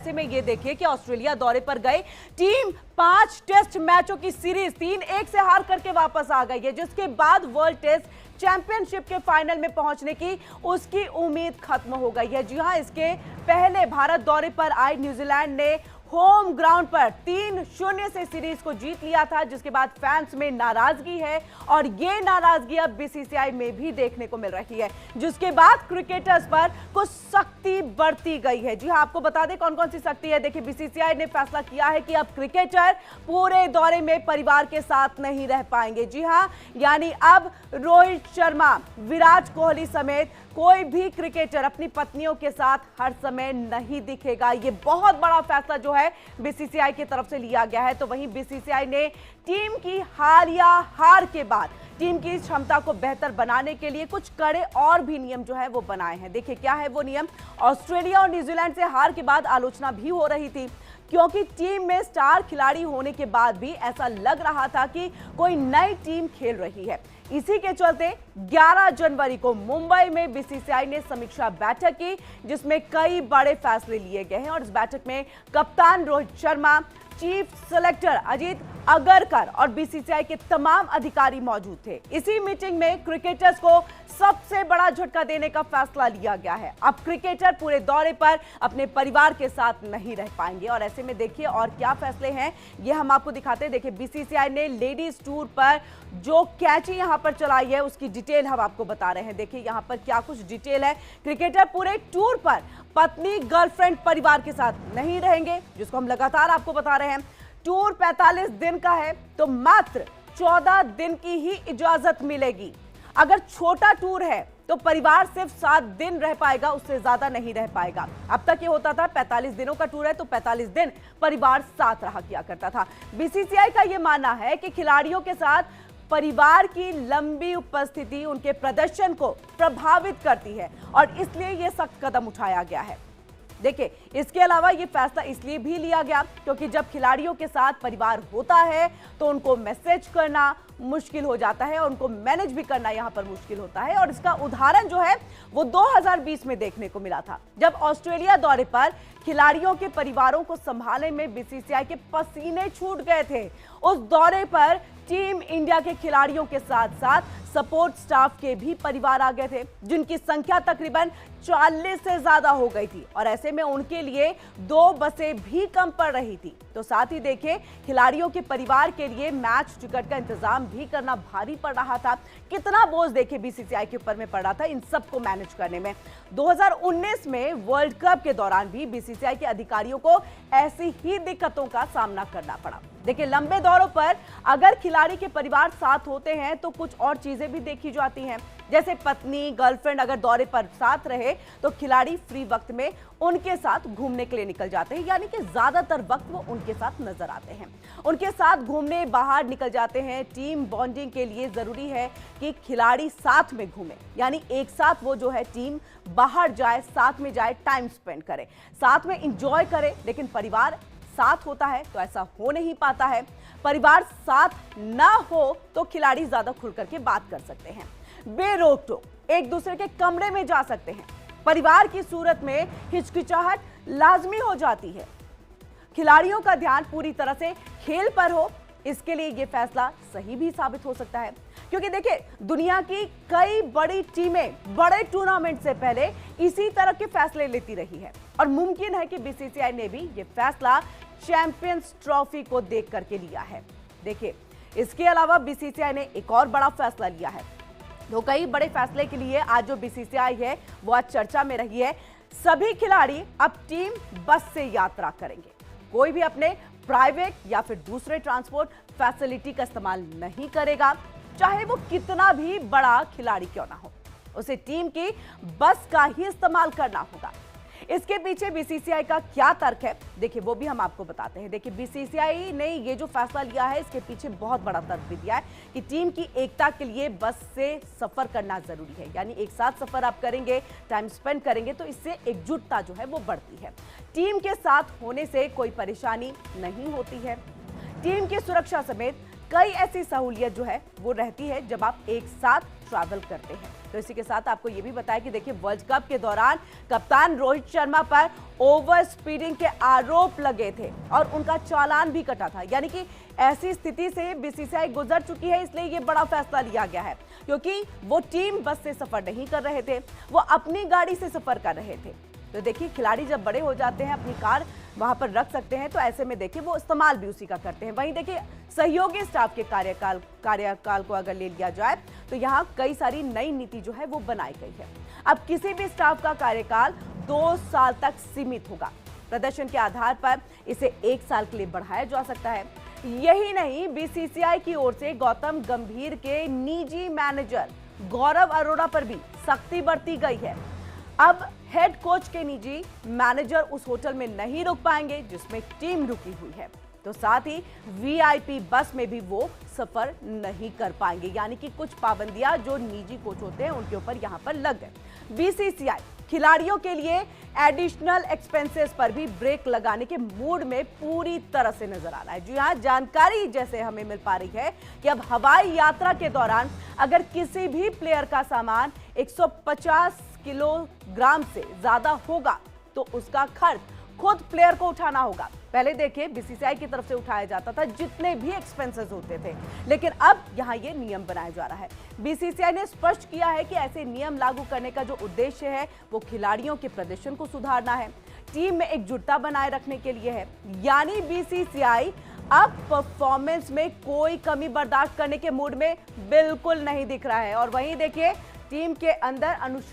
ऐसे में ये देखिए कि ऑस्ट्रेलिया दौरे पर गई टीम 5 टेस्ट मैचों की सीरीज 3-1 से हार करके वापस आ गई है, जिसके बाद वर्ल्ड टेस्ट चैंपियनशिप के फाइनल में पहुंचने की उसकी उम्मीद खत्म हो गई है। जी हां, इसके पहले भारत दौरे पर आई न्यूजीलैंड ने होम ग्राउंड पर 3-0 से सीरीज को जीत लिया था, जिसके बाद फैंस में नाराजगी है और ये नाराजगी अब बीसीसीआई में भी देखने को मिल रही है, जिसके बाद क्रिकेटर्स पर कुछ सख्ती बरती गई है। जी हां, आपको बता दें कौन कौन सी सख्ती है। देखिए, बीसीसीआई ने फैसला किया है कि अब क्रिकेटर पूरे दौरे में परिवार के साथ नहीं रह पाएंगे। जी हां, यानी अब रोहित शर्मा, विराट कोहली समेत कोई भी क्रिकेटर अपनी पत्नियों के साथ हर समय नहीं दिखेगा। ये बहुत बड़ा फैसला जो है बीसीसीआई की तरफ से लिया गया है। तो वहीं बीसीसीआई ने टीम की हालिया हार के बाद टीम की क्षमता को बेहतर बनाने के लिए कुछ कड़े और भी नियम जो है वो बनाए हैं। देखिए क्या है वो नियम। ऑस्ट्रेलिया और न्यूजीलैंड से हार के बाद आलोचना भी हो रही थी, क्योंकि टीम में स्टार खिलाड़ी होने के बाद भी ऐसा लग रहा था कि कोई नई टीम खेल रही है। इसी के चलते 11 जनवरी को मुंबई में बीसीसीआई ने समीक्षा बैठक की, जिसमें कई बड़े फैसले लिए गए हैं और इस बैठक में कप्तान रोहित शर्मा, चीफ सेलेक्टर अजीत अगरकर और बीसीसीआई के तमाम अधिकारी मौजूद थे। इसी मीटिंग में क्रिकेटर्स को सबसे बड़ा झटका देने का फैसला लिया गया है। अब क्रिकेटर पूरे दौरे पर अपने परिवार के साथ नहीं रह पाएंगे और ऐसे में देखिए और क्या फैसले हैं ये हम आपको दिखाते हैं। देखिए, बीसीसीआई ने लेडीज टूर पर जो कैची यहां पर चलाई है उसकी डिटेल हम आपको बता रहे हैं। देखिए यहां पर क्या कुछ डिटेल है। क्रिकेटर पूरे टूर पर पत्नी, गर्लफ्रेंड, परिवार के साथ नहीं रहेंगे, जिसको हम लगातार आपको बता रहे हैं। टूर 45 दिन का है तो मात्र 14 दिन की ही इजाजत मिलेगी। अगर छोटा टूर है तो परिवार सिर्फ 7 दिन रह पाएगा, उससे ज्यादा नहीं रह पाएगा। अब तक ये होता था 45 दिनों का टूर है तो 45 दिन परिवार साथ रहा किया करता था। बीसीसीआई का यह मानना है कि खिलाड़ियों के साथ परिवार की लंबी उपस्थिति उनके प्रदर्शन को प्रभावित करती है और इसलिए यह सख्त कदम उठाया गया है। देखिए, इसके अलावा ये फैसला इसलिए भी लिया गया क्योंकि जब खिलाड़ियों के साथ परिवार होता है तो उनको मैसेज करना मुश्किल हो जाता है और उनको मैनेज भी करना यहां पर मुश्किल होता है। और इसका उदाहरण जो है वो 2020 में देखने को मिला था, जब ऑस्ट्रेलिया दौरे पर खिलाड़ियों के परिवारों को संभालने में बीसीसीआई के पसीने छूट गए थे। उस दौरे पर टीम इंडिया के खिलाड़ियों के साथ साथ सपोर्ट स्टाफ के भी परिवार आ गए थे, जिनकी संख्या तकरीबन 40 से ज्यादा हो गई थी और ऐसे में उनके लिए 2 बसें भी कम पड़ रही थी। तो साथ ही देखिए, खिलाड़ियों के परिवार के लिए मैच टिकट का इंतजाम भी करना भारी पड़ रहा था। कितना बोझ देखिए बीसीसीआई के ऊपर में पड़ रहा था इन सबको मैनेज करने में। 2019 में वर्ल्ड कप के दौरान भी बीसीसीआई के अधिकारियों को ऐसी ही दिक्कतों का सामना करना पड़ा। देखिए, लंबे दौरों पर अगर खिलाड़ी के परिवार साथ होते हैं तो कुछ और चीजें भी देखी जाती हैं, जैसे पत्नी, गर्लफ्रेंड अगर दौरे पर साथ रहे तो खिलाड़ी फ्री वक्त में उनके साथ घूमने के लिए निकल जाते हैं, यानी कि ज्यादातर वक्त वो उनके साथ नजर आते हैं, उनके साथ घूमने बाहर निकल जाते हैं। टीम बॉन्डिंग के लिए जरूरी है कि खिलाड़ी साथ में घूमे, यानी एक साथ वो जो है टीम बाहर जाए, साथ में जाए, टाइम स्पेंड करे, साथ में इंजॉय करे। लेकिन परिवार साथ होता है तो ऐसा हो नहीं पाता है। परिवार साथ ना हो तो खिलाड़ी ज्यादा खुल करके बात कर सकते हैं, बेरोक टोक एक दूसरे के कमरे में जा सकते हैं। परिवार की सूरत में हिचकिचाहट लाजमी हो जाती है। खिलाड़ियों का ध्यान पूरी तरह से खेल पर हो, इसके लिए यह फैसला सही भी साबित हो सकता है, क्योंकि देखिए दुनिया की कई बड़ी टीमें बड़े टूर्नामेंट से पहले इसी तरह के फैसले लेती रही है और मुमकिन है कि बीसीसीआई ने भी यह फैसला चैंपियंस ट्रॉफी को देख करके लिया है। देखिए, इसके अलावा बीसीसीआई ने एक और बड़ा फैसला लिया है। तो कई बड़े फैसले के लिए आज जो बीसीसीआई है वो आज चर्चा में रही है। सभी खिलाड़ी अब टीम बस से यात्रा करेंगे। कोई भी अपने प्राइवेट या फिर दूसरे ट्रांसपोर्ट फैसिलिटी का इस्तेमाल नहीं करेगा, चाहे वो कितना भी बड़ा खिलाड़ी क्यों ना हो, उसे टीम की बस का ही इस्तेमाल करना होगा। इसके पीछे बीसीसीआई का क्या तर्क है, देखिए वो भी हम आपको बताते हैं। देखिए, बीसीसीआई ने ये जो फैसला लिया है इसके पीछे बहुत बड़ा तर्क भी दिया है कि टीम की एकता के लिए बस से सफर करना जरूरी है, यानी एक साथ सफर आप करेंगे, टाइम स्पेंड करेंगे तो इससे एकजुटता जो है वो बढ़ती है। टीम के साथ होने से कोई परेशानी नहीं होती है। टीम की सुरक्षा समेत कई ऐसी सहूलियत जो है वो रहती है जब आप एक साथ ट्रैवल करते हैं। तो इसी के साथ आपको ये भी बताया कि देखिए वर्ल्ड कप के दौरान कप्तान रोहित शर्मा पर ओवर स्पीडिंग के आरोप लगे थे और उनका चालान भी कटा था। यानी कि ऐसी स्थिति से बीसीसीआई गुजर चुकी है, इसलिए ये बड़ा फैसला लिया गया है, क्योंकि वो टीम बस से सफर नहीं कर रहे थे, वो अपनी गाड़ी से सफर कर रहे थे। तो देखिए खिलाड़ी जब बड़े हो जाते हैं अपनी कार वहां पर रख सकते हैं, तो ऐसे में देखिए वो इस्तेमाल भी उसी का करते हैं। वहीं देखिए सहयोगी स्टाफ के कार्यकाल को अगर ले लिया जाए तो यहाँ कई सारी नई नीति जो है वो बनाई गई है। अब किसी भी स्टाफ का कार्यकाल 2 साल तक सीमित होगा। प्रदर्शन के आधार पर इसे 1 साल के लिए बढ़ाया जा सकता है। यही नहीं, बीसीसीआई की ओर से गौतम गंभीर के निजी मैनेजर गौरव अरोड़ा पर भी सख्ती बरती गई है। अब हेड कोच के निजी मैनेजर उस होटल में नहीं रुक पाएंगे जिसमें टीम रुकी हुई है, तो साथ ही वीआईपी बस में भी वो सफर नहीं कर पाएंगे। यानी कि कुछ पाबंदियां जो निजी कोच होते हैं उनके ऊपर यहां पर लग गए। बीसीसीआई खिलाड़ियों के लिए एडिशनल एक्सपेंसेस पर भी ब्रेक लगाने के मूड में पूरी तरह से नजर आ रहा है। जी हाँ, जानकारी जैसे हमें मिल पा रही है कि अब हवाई यात्रा के दौरान अगर किसी भी प्लेयर का सामान 150 किलोग्राम से ज्यादा होगा तो उसका खर्च खुद प्लेयर को उठाना होगा। पहले देखिए बीसीसीआई की तरफ से उठाया जाता था जितने भी एक्सपेंसेस होते थे, लेकिन अब यहां ये नियम बनाया जा रहा है। बीसीसीआई ने स्पष्ट किया है कि ऐसे नियम लागू करने का जो उद्देश्य है वो खिलाड़ियों के प्रदर्शन को सुधारना है, टीम में एकजुटता बनाए रखने के लिए है। यानी बीसीसीआई अब परफॉर्मेंस में कोई कमी बर्दाश्त करने के मूड में बिल्कुल नहीं दिख रहा है। और वहीं देखिए टीम के अंदर अनुशासन